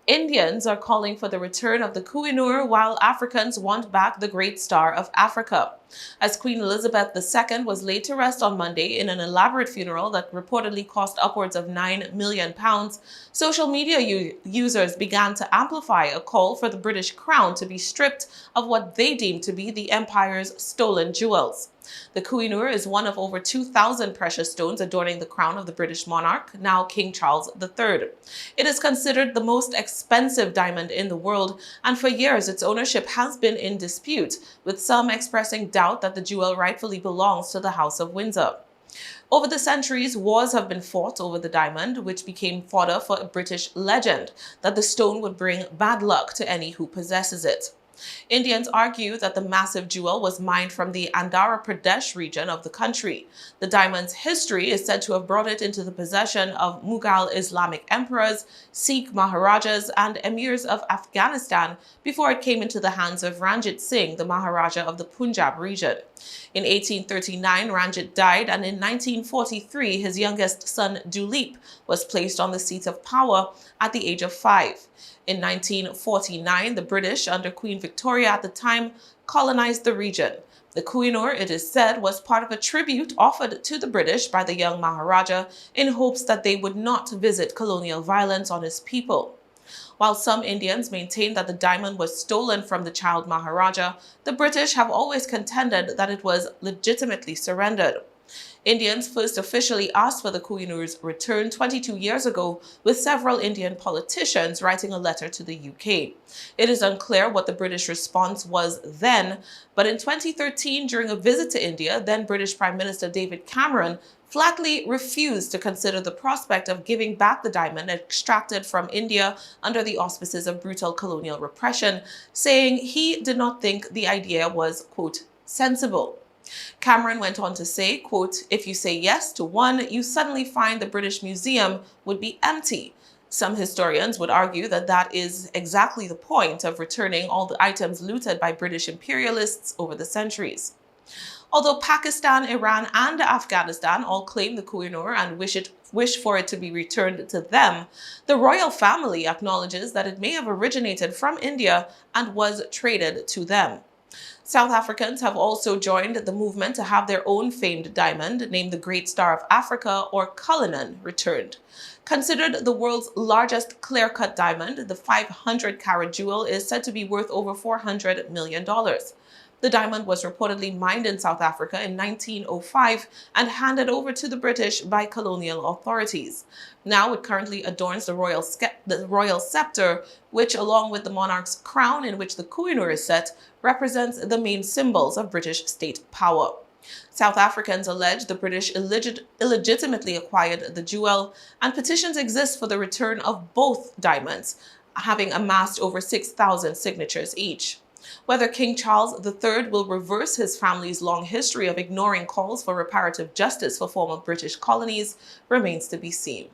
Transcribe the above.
Indians are calling for the return of the Kohinoor, while Africans want back the Great Star of Africa. As Queen Elizabeth II was laid to rest on Monday in an elaborate funeral that reportedly cost upwards of £9 million, social media users began to amplify a call for the British crown to be stripped of what they deem to be the empire's stolen jewels. The Kohinoor is one of over 2,000 precious stones adorning the crown of the British monarch, now King Charles III. It is considered the most expensive diamond in the world, and for years its ownership has been in dispute, with some expressing doubt that the jewel rightfully belongs to the House of Windsor. Over the centuries, wars have been fought over the diamond, which became fodder for a British legend that the stone would bring bad luck to any who possesses it. Indians argue that the massive jewel was mined from the Andhra Pradesh region of the country. The diamond's history is said to have brought it into the possession of Mughal Islamic emperors, Sikh Maharajas, and emirs of Afghanistan before it came into the hands of Ranjit Singh, the Maharaja of the Punjab region. In 1839, Ranjit died, and in 1943, his youngest son Duleep was placed on the seat of power at the age of 5. In 1949, the British, under Queen Victoria at the time, colonized the region. The Kohinoor, it is said, was part of a tribute offered to the British by the young Maharaja in hopes that they would not visit colonial violence on his people. While some Indians maintain that the diamond was stolen from the child Maharaja, the British have always contended that it was legitimately surrendered. Indians first officially asked for the Kohinoor's return 22 years ago, with several Indian politicians writing a letter to the UK. It is unclear what the British response was then, but in 2013, during a visit to India, then British Prime Minister David Cameron flatly refused to consider the prospect of giving back the diamond extracted from India under the auspices of brutal colonial repression, saying he did not think the idea was, quote, sensible. Cameron went on to say, quote, if you say yes to one, you suddenly find the British Museum would be empty. Some historians would argue that that is exactly the point of returning all the items looted by British imperialists over the centuries. Although Pakistan, Iran, and Afghanistan all claim the Kohinoor and wish for it to be returned to them, the royal family acknowledges that it may have originated from India and was traded to them. South Africans have also joined the movement to have their own famed diamond, named the Great Star of Africa, or Cullinan, returned. Considered the world's largest clear-cut diamond, the 500-carat jewel is said to be worth over $400 million. The diamond was reportedly mined in South Africa in 1905 and handed over to the British by colonial authorities. Now it currently adorns the royal scepter, which, along with the monarch's crown in which the Kohinoor is set, represents the main symbols of British state power. South Africans allege the British illegitimately acquired the jewel, and petitions exist for the return of both diamonds, having amassed over 6,000 signatures each. Whether King Charles III will reverse his family's long history of ignoring calls for reparative justice for former British colonies remains to be seen.